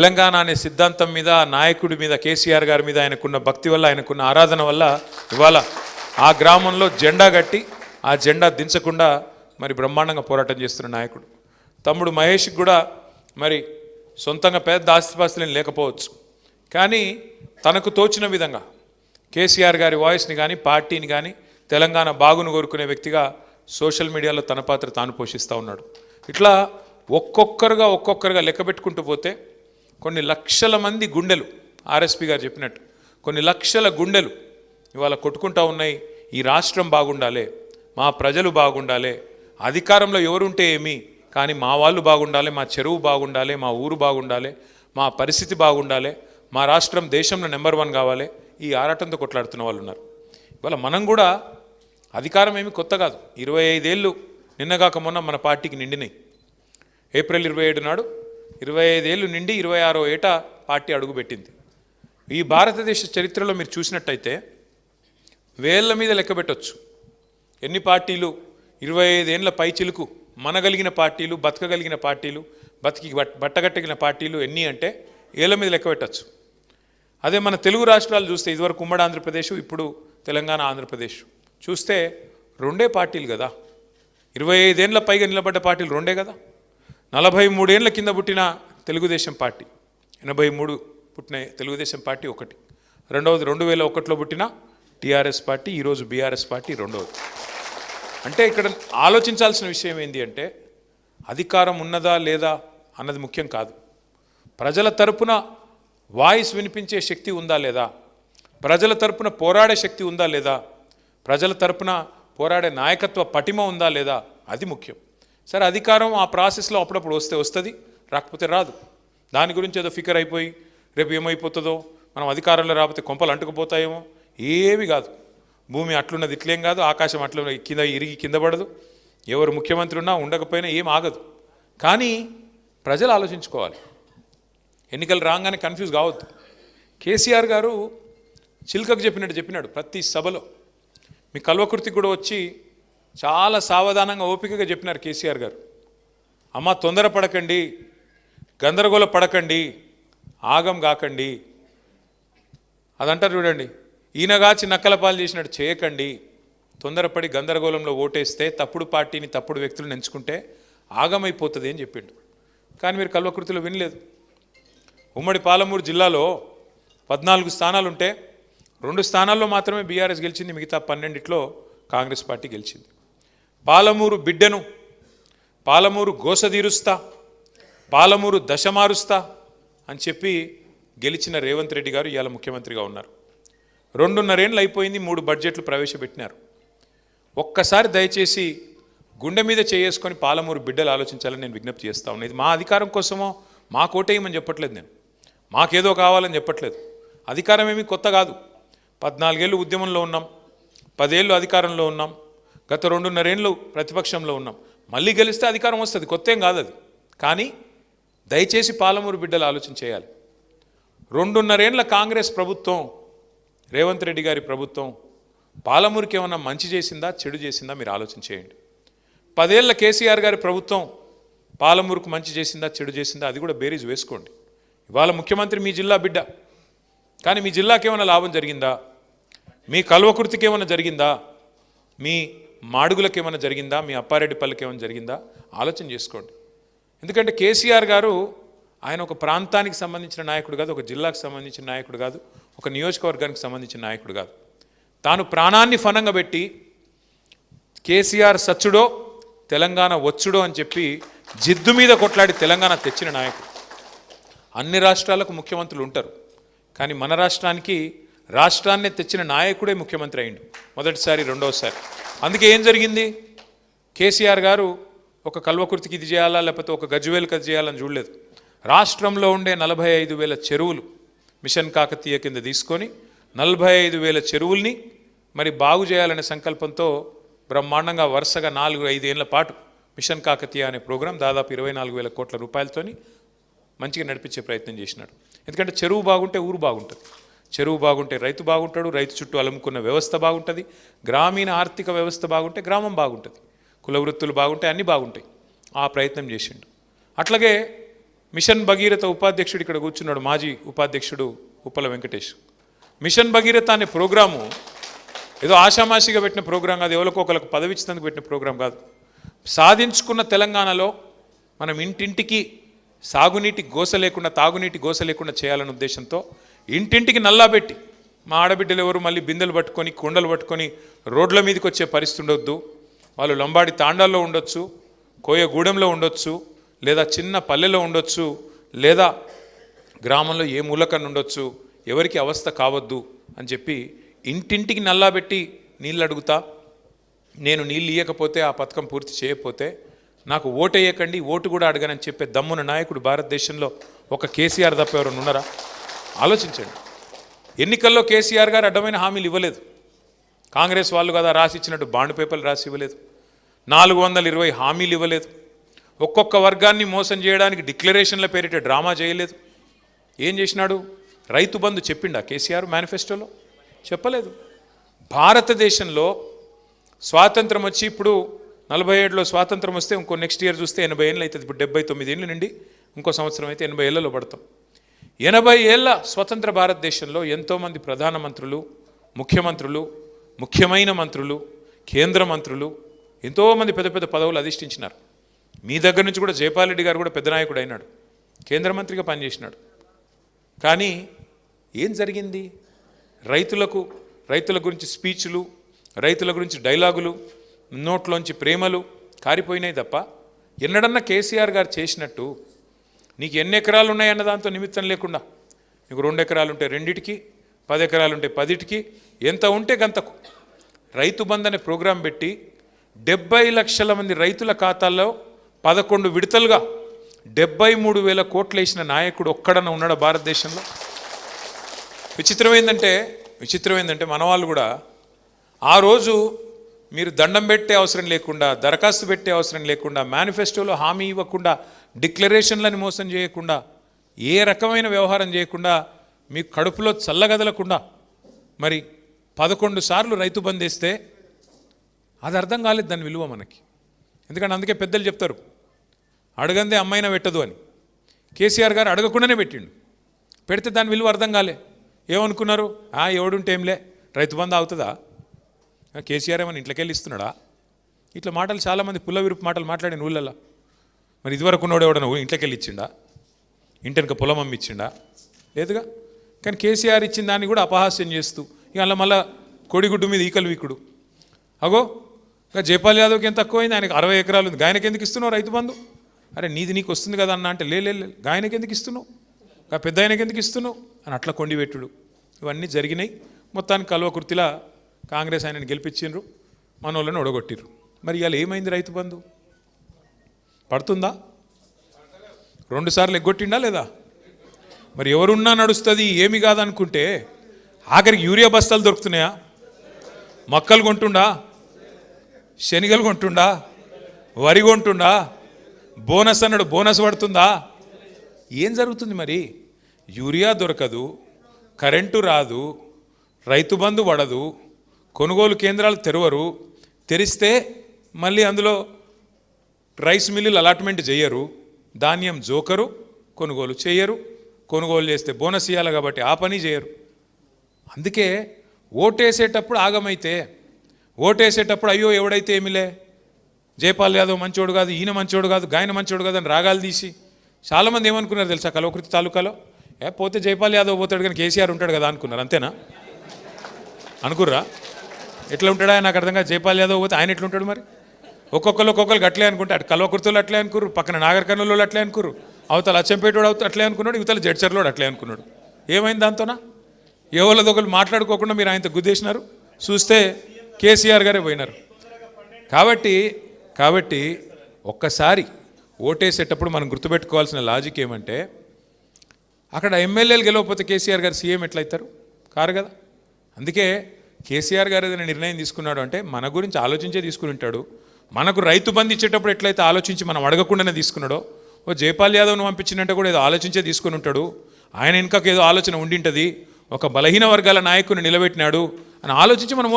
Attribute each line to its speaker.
Speaker 1: తెలంగాణ అనే సిద్ధాంతం మీద, నాయకుడి మీద, కేసీఆర్ గారి మీద ఆయనకున్న భక్తి వల్ల, ఆయనకున్న ఆరాధన వల్ల ఇవాళ ఆ గ్రామంలో జెండా కట్టి ఆ జెండా దించకుండా మరి బ్రహ్మాండంగా పోరాటం చేస్తున్న నాయకుడు. తమ్ముడు మహేష్కి కూడా మరి సొంతంగా పెద్ద ఆస్తిపాస్తులేం లేకపోవచ్చు, కానీ తనకు తోచిన విధంగా కేసీఆర్ గారి వాయిస్ని కానీ, పార్టీని కానీ, తెలంగాణ బాగును కోరుకునే వ్యక్తిగా సోషల్ మీడియాలో తన పాత్ర తాను పోషిస్తూ ఉన్నాడు. ఇట్లా ఒక్కొక్కరుగా లెక్క పెట్టుకుంటూ పోతే కొన్ని లక్షల మంది గుండెలు, ఆర్ఎస్పీ గారు చెప్పినట్టు కొన్ని లక్షల గుండెలు ఇవాళ కొట్టుకుంటూ ఉన్నాయి. ఈ రాష్ట్రం బాగుండాలి, మా ప్రజలు బాగుండాలి, అధికారంలో ఎవరుంటే ఏమి కానీ మా వాళ్ళు బాగుండాలి, మా చెరువు బాగుండాలి, మా ఊరు బాగుండాలి, మా పరిస్థితి బాగుండాలి, మా రాష్ట్రం దేశంలో నెంబర్ 1 కావాలి, ఈ ఆరాటంతో కొట్లాడుతున్న వాళ్ళు ఉన్నారు. ఇవాళ మనం కూడా అధికారం ఏమి కొత్త కాదు. 25 ఏళ్ళు నిన్నగాక మొన్న మన పార్టీకి నిండినాయి. ఏప్రిల్ 27 నాడు 25 ఏళ్ళు నిండి 26వ ఏట పార్టీ అడుగుపెట్టింది. ఈ భారతదేశ చరిత్రలో మీరు చూసినట్టయితే వేళ్ల మీద లెక్క పెట్టవచ్చు ఎన్ని పార్టీలు 25 ఏళ్ళ పైచిలుకు మనగలిగిన పార్టీలు, బతకగలిగిన పార్టీలు, బట్టగట్టగిన పార్టీలు ఎన్ని అంటే ఏళ్ళ మీద లెక్క పెట్టచ్చు. అదే మన తెలుగు రాష్ట్రాలు చూస్తే ఇదివరకు ఉమ్మడి ఆంధ్రప్రదేశ్, ఇప్పుడు తెలంగాణ ఆంధ్రప్రదేశ్ చూస్తే 2 పార్టీలు కదా. 25 ఏళ్ళ పైగా నిలబడ్డ పార్టీలు 2 కదా. 43 ఏళ్ళ కింద పుట్టిన తెలుగుదేశం పార్టీ, 83 పుట్టిన తెలుగుదేశం పార్టీ ఒకటి, రెండవది 2001లో పుట్టిన టీఆర్ఎస్ పార్టీ, ఈరోజు బీఆర్ఎస్ పార్టీ రెండవది. అంటే ఇక్కడ ఆలోచించాల్సిన విషయం ఏంటి అంటే అధికారం ఉన్నదా లేదా అన్నది ముఖ్యం కాదు. ప్రజల తరపున వాయిస్ వినిపించే శక్తి ఉందా లేదా, ప్రజల తరపున పోరాడే శక్తి ఉందా లేదా, ప్రజల తరపున పోరాడే నాయకత్వ పటిమ ఉందా లేదా, అది ముఖ్యం. సరే, అధికారం ఆ ప్రాసెస్లో అప్పుడప్పుడు వస్తుంది, రాకపోతే రాదు. దాని గురించి ఏదో ఫికర్ అయిపోయి రేపు ఏమైపోతుందో, మనం అధికారంలో రాకపోతే కొంపలు అంటుకుపోతాయేమో, ఏమి కాదు. భూమి అట్లున్నది ఇట్లేం కాదు, ఆకాశం అట్లా ఇరిగి కింద పడదు, ఎవరు ముఖ్యమంత్రి ఉన్నా ఉండకపోయినా ఏం ఆగదు. కానీ ప్రజలు ఆలోచించుకోవాలి, ఎన్నికలు రాగానే కన్ఫ్యూజ్ కావద్దు. కేసీఆర్ గారు చిల్కకు చెప్పినాడు ప్రతి సభలో. మీ కల్వకుర్తికి కూడా వచ్చి చాలా సావధానంగా ఓపికగా చెప్పినారు కేసీఆర్ గారు. అమ్మ, తొందరపడకండి, గందరగోళ పడకండి, ఆగం కాకండి. అదంటారు చూడండి, ఈయనగాచి నక్కల పాలు చేసినట్టు చేయకండి. తొందరపడి గందరగోళంలో ఓటేస్తే, తప్పుడు పార్టీని తప్పుడు వ్యక్తులను ఎంచుకుంటే ఆగమైపోతుంది అని చెప్పిండు. కానీ మీరు కల్వకుర్తిలో వినలేదు. ఉమ్మడి పాలమూరు జిల్లాలో 14 స్థానాలుంటే 2 స్థానాల్లో మాత్రమే బీఆర్ఎస్ గెలిచింది, మిగతా 12లో కాంగ్రెస్ పార్టీ గెలిచింది. పాలమూరు బిడ్డను, పాలమూరు గోసదీరుస్తా, పాలమూరు దశ మారుస్తా అని చెప్పి గెలిచిన రేవంత్ రెడ్డి గారు ఇవాళ ముఖ్యమంత్రిగా ఉన్నారు. 2.5 ఏళ్ళు అయిపోయింది, 3 బడ్జెట్లు ప్రవేశపెట్టినారు. ఒక్కసారి దయచేసి గుండె మీద చేసుకొని పాలమూరు బిడ్డలు ఆలోచించాలని నేను విజ్ఞప్తి చేస్తా ఉన్నాను. ఇది మా అధికారం కోసమో మా కోటేయమని చెప్పట్లేదు, నేను మాకేదో కావాలని చెప్పట్లేదు. అధికారం ఏమీ కొత్త కాదు. 14 ఏళ్ళు ఉద్యమంలో ఉన్నాం, 10 ఏళ్ళు అధికారంలో ఉన్నాం, గత 2.5 ఏళ్ళు ప్రతిపక్షంలో ఉన్నాం. మళ్ళీ గెలిస్తే అధికారం వస్తుంది, కొత్త ఏం కాదు అది. కానీ దయచేసి పాలమూరు బిడ్డలు ఆలోచన చేయాలి. 2.5 ఏళ్ళ కాంగ్రెస్ ప్రభుత్వం, రేవంత్ రెడ్డి గారి ప్రభుత్వం పాలమూరుకి ఏమన్నా మంచి చేసిందా చెడు చేసిందా మీరు ఆలోచన చేయండి. 10 ఏళ్ళ కేసీఆర్ గారి ప్రభుత్వం పాలమూరుకు మంచి చేసిందా చెడు చేసిందా అది కూడా బేరీజ్ వేసుకోండి. ఇవాళ ముఖ్యమంత్రి మీ జిల్లా బిడ్డ, కానీ మీ జిల్లాకి ఏమైనా లాభం జరిగిందా, మీ కల్వకుర్తికి ఏమైనా జరిగిందా, మీ మాడుగులకు ఏమైనా జరిగిందా, మీ అప్పారెడ్డిపల్లికి ఏమైనా జరిగిందా ఆలోచన చేసుకోండి. ఎందుకంటే కేసీఆర్ గారు ఆయన ఒక ప్రాంతానికి సంబంధించిన నాయకుడు కాదు, ఒక జిల్లాకు సంబంధించిన నాయకుడు కాదు, ఒక నియోజకవర్గానికి సంబంధించిన నాయకుడు కాదు. తాను ప్రాణాన్ని ఫనంగా పెట్టి కేసీఆర్ సచ్చుడో తెలంగాణ వచ్చుడో అని చెప్పి జిద్దు మీద కొట్లాడి తెలంగాణ తెచ్చిన నాయకుడు. అన్ని రాష్ట్రాలకు ముఖ్యమంత్రులు ఉంటారు, కానీ మన రాష్ట్రాన్ని తెచ్చిన నాయకుడే ముఖ్యమంత్రి అయిండు మొదటిసారి, రెండోసారి. అందుకే ఏం జరిగింది, కేసీఆర్ గారు ఒక కల్వకుర్తికి ఇది చేయాలా లేకపోతే ఒక గజ్వేల్కి అది చేయాలని చూడలేదు. రాష్ట్రంలో ఉండే 45,000 చెరువులు మిషన్ కాకతీయ కింద తీసుకొని 45,000 చెరువుల్ని మరి బాగు చేయాలనే సంకల్పంతో బ్రహ్మాండంగా వరుసగా 4-5 ఏళ్ల పాటు మిషన్ కాకతీయ అనే ప్రోగ్రాం దాదాపు 24,000 కోట్ల రూపాయలతోని మంచిగా నడిపించే ప్రయత్నం చేసినాడు. ఎందుకంటే చెరువు బాగుంటే ఊరు బాగుంటుంది, చెరువు బాగుంటే రైతు బాగుంటాడు, రైతు చుట్టూ అలుముకున్న వ్యవస్థ బాగుంటుంది, గ్రామీణ ఆర్థిక వ్యవస్థ బాగుంటే గ్రామం బాగుంటుంది, కుల వృత్తులు బాగుంటే అన్నీ బాగుంటాయి. ఆ ప్రయత్నం చేసిండు. అట్లాగే మిషన్ భగీరథ ఉపాధ్యక్షుడు ఇక్కడ కూర్చున్నాడు, మాజీ ఉపాధ్యక్షుడు ఉప్పల వెంకటేష్. మిషన్ భగీరథ అనే ప్రోగ్రాము ఏదో ఆషామాషిగా పెట్టిన ప్రోగ్రాం కాదు, ఎవరికో ఒకరికి పదవి ఇచ్చినందుకు పెట్టిన ప్రోగ్రాం కాదు. సాధించుకున్న తెలంగాణలో మనం ఇంటింటికి సాగునీటి గోస లేకుండా, తాగునీటి గోస లేకుండా చేయాలనే ఉద్దేశంతో ఇంటింటికి నల్లా పెట్టి, మా ఆడబిడ్డలు ఎవరు మళ్ళీ బిందెలు పట్టుకొని కుండలు పట్టుకొని రోడ్ల మీదకి వచ్చే పరిస్థితి ఉండొద్దు. వాళ్ళు లంబాడి తాండాల్లో ఉండొచ్చు, కోయగూడెంలో ఉండొచ్చు, లేదా చిన్న పల్లెలో ఉండొచ్చు, లేదా గ్రామంలో ఏ మూలకన్నా ఉండొచ్చు, ఎవరికి అవస్థ కావద్దు అని చెప్పి ఇంటింటికి నల్లా పెట్టి నీళ్ళు అడుగుతా. నేను నీళ్ళు ఇవ్వకపోతే, ఆ పథకం పూర్తి చేయకపోతే నాకు ఓటు వేయకండి, ఓటు కూడా అడగనని చెప్పే దమ్మున నాయకుడు భారతదేశంలో ఒక కేసీఆర్ తప్ప ఎవరైనా ఉన్నారా? ఆలోచించండి. ఎన్నికల్లో కేసీఆర్ గారు అడ్డమైన హామీలు ఇవ్వలేదు. కాంగ్రెస్ వాళ్ళు కదా రాసి ఇచ్చినట్టు బాండ్ పేపర్లు రాసి ఇవ్వలేదు. 420 హామీలు ఇవ్వలేదు. ఒక్కొక్క వర్గాన్ని మోసం చేయడానికి డిక్లరేషన్ల పేరిట డ్రామా చేయలేదు. ఏం చేసినాడు? రైతు బంధు చెప్పిండా కేసీఆర్ మేనిఫెస్టోలో? చెప్పలేదు. భారతదేశంలో స్వాతంత్రం వచ్చి ఇప్పుడు 47లో స్వాతంత్రం వస్తే ఇంకో నెక్స్ట్ ఇయర్ చూస్తే 80 ఏళ్ళు అవుతుంది. ఇప్పుడు 79 ఏళ్ళు నుండి ఇంకో సంవత్సరం అయితే 80 ఏళ్లలో పడతాం. 80 ఏళ్ల స్వతంత్ర భారతదేశంలో ఎంతోమంది ప్రధానమంత్రులు, ముఖ్యమంత్రులు, ముఖ్యమైన మంత్రులు, కేంద్ర మంత్రులు, ఎంతోమంది పెద్ద పెద్ద పదవులు అధిష్ఠించినారు. మీ దగ్గర నుంచి కూడా జయపాల్ రెడ్డి గారు కూడా పెద్ద నాయకుడు అయినాడు, కేంద్ర మంత్రిగా పనిచేసినాడు. కానీ ఏం జరిగింది? రైతుల గురించి స్పీచ్లు, రైతుల గురించి డైలాగులు, నోట్లోంచి ప్రేమలు కారిపోయినాయి తప్ప ఎన్నడన్నా కేసీఆర్ గారు చేసినట్టు నీకు ఎన్ని ఎకరాలు ఉన్నాయన్న దాంతో నిమిత్తం లేకుండా, నీకు 2 ఎకరాలు ఉంటే 2టికి, 10 ఎకరాలు ఉంటే 10టికి, ఎంత ఉంటే గంతకు రైతు బంధు అనే ప్రోగ్రాం పెట్టి 70 లక్షల మంది రైతుల ఖాతాల్లో 11 విడతలుగా 73,000 కోట్లు వేసిన నాయకుడు ఒక్కడన్నా ఉన్నాడా భారతదేశంలో? విచిత్రం ఏంటంటే మన వాళ్ళు కూడా ఆ రోజు మీరు దండం పెట్టే అవసరం లేకుండా, దరఖాస్తు పెట్టే అవసరం లేకుండా, మేనిఫెస్టోలో హామీ ఇవ్వకుండా, డిక్లరేషన్లను మోసం చేయకుండా, ఏ రకమైన వ్యవహారం చేయకుండా, మీకు కడుపులో చల్లగదలకుండా మరి 11 సార్లు రైతు బంద్ వేస్తే అది అర్థం కాలేదు దాని విలువ మనకి. ఎందుకంటే అందుకే పెద్దలు చెప్తారు, అడగందే అమ్మాయినా పెట్టదు అని. కేసీఆర్ గారు అడగకుండానే పెట్టిండు. పెడితే దాని విలువ అర్థం కాలే. ఏమనుకున్నారు? ఎవడుంటే ఏంలే, రైతు బంధు అవుతుందా? కేసీఆర్ ఏమన్నా ఇంట్లోకి వెళ్ళి ఇస్తున్నాడా? ఇట్లా మాటలు చాలామంది పుల్ల విరుపు మాటలు మాట్లాడిన ఊళ్ళల్లో. మరి ఇదివరకు ఉన్నోడు ఎవడన్నా ఇంట్లోకి వెళ్ళి ఇచ్చిండా? ఇంటెనక పొలం అమ్మి ఇచ్చిండా? లేదుగా. కానీ కేసీఆర్ ఇచ్చిన దాన్ని కూడా అపహాస్యం చేస్తూ ఇక అలా మళ్ళీ కోడిగుడ్డు మీద ఈకలు వీకుడు. అగో ఇంకా జైపాల్ యాదవ్కి ఎంత తక్కువైంది, ఆయనకి 60 ఎకరాలు ఉంది, గాయనకి ఎందుకు ఇస్తున్నావు రైతు బంధు? అరే నీది నీకు వస్తుంది కదా అన్న అంటే లే గాయనకి ఎందుకు ఇస్తున్నావు, పెద్ద ఆయనకి ఎందుకు ఇస్తున్నావు అని అట్లా కొండిపెట్టుడు ఇవన్నీ జరిగినాయి. మొత్తానికి కల్వకుర్తిలా కాంగ్రెస్ ఆయనని గెలిపించిండ్రు, మన వాళ్ళని ఒడగొట్టిర్రు. మరి ఇవాళ ఏమైంది? రైతు బంధు పడుతుందా? 2 సార్లు ఎగ్గొట్టిండా లేదా? మరి ఎవరున్నా నడుస్తుంది ఏమి కాదనుకుంటే ఆఖరికి యూరియా బస్తాలు దొరుకుతున్నాయా? మక్కలు కొంటుండా, శనగలు కొంటుండా, వరి కొంటుండా, బోనస్ అన్నాడు బోనస్ పడుతుందా? ఏం జరుగుతుంది? మరి యూరియా దొరకదు, కరెంటు రాదు, రైతు బంధు పడదు, కొనుగోలు కేంద్రాలు తెరవరు, తెరిస్తే మళ్ళీ అందులో రైస్ మిల్లులు అలాట్మెంట్ చేయరు, ధాన్యం జోకరు, కొనుగోలు చేయరు, కొనుగోలు చేస్తే బోనస్ ఇవ్వాలి కాబట్టి ఆ పని చేయరు. అందుకే ఓటేసేటప్పుడు ఆగమైతే, ఓటేసేటప్పుడు అయ్యో ఎవడైతే ఏమిలే, జైపాల్ యాదవ్ మంచోడు కాదు, ఈయన మంచోడు కాదు, గాయన మంచోడు కాదు అని రాగాలు తీసి చాలామంది ఏమనుకున్నారు తెలుసా? కల్వకుర్తి తాలూకాలో పోతే జైపాల్ యాదవ్ పోతాడు కానీ కేసీఆర్ ఉంటాడు కదా అనుకున్నారు. అంతేనా? అనుకుర్రా? ఎట్లా ఉంటాడా నాకు అర్థం కాదు. జైపాల్ యాదవ్ పోతే ఆయన ఎట్లుంటాడు? మరి ఒక్కొక్కరు అట్లే అనుకుంటే, అటు కల్వకుర్తిలో అట్లే అనుకుర్రు, పక్కన నాగర్ కర్నూలులో అట్లే అనుకుర్రు, అవతల అచ్చంపేటోడు అట్లే అనుకున్నాడు, ఇవతల జడ్చర్లోడు అట్లే అనుకున్నాడు. ఏమైంది దాంతోనా? ఎవరిదొకరు మాట్లాడుకోకుండా మీరు ఆయనతో గుద్దేసినారు, చూస్తే కేసీఆర్ గారే పోయినారు. కాబట్టి ఒక్కసారి ఓటేసేటప్పుడు మనం గుర్తుపెట్టుకోవాల్సిన లాజిక్ ఏమంటే, అక్కడ ఎమ్మెల్యేలు గెలవకపోతే కేసీఆర్ గారు సీఎం ఎట్లయితారు? కారు కదా. అందుకే కేసీఆర్ గారు ఏదైనా నిర్ణయం తీసుకున్నాడు అంటే మన గురించి ఆలోచించే తీసుకుని ఉంటాడు. మనకు రైతు బంధు ఇచ్చేటప్పుడు ఎట్లయితే ఆలోచించి మనం అడగకుండానే తీసుకున్నాడో, జైపాల్ యాదవ్ను పంపించినట్టు కూడా ఏదో ఆలోచించే తీసుకుని ఉంటాడు. ఆయన ఇంకా ఏదో ఆలోచన ఉండింటుంది, ఒక బలహీన వర్గాల నాయకుని నిలబెట్టినాడు అని ఆలోచించి మనం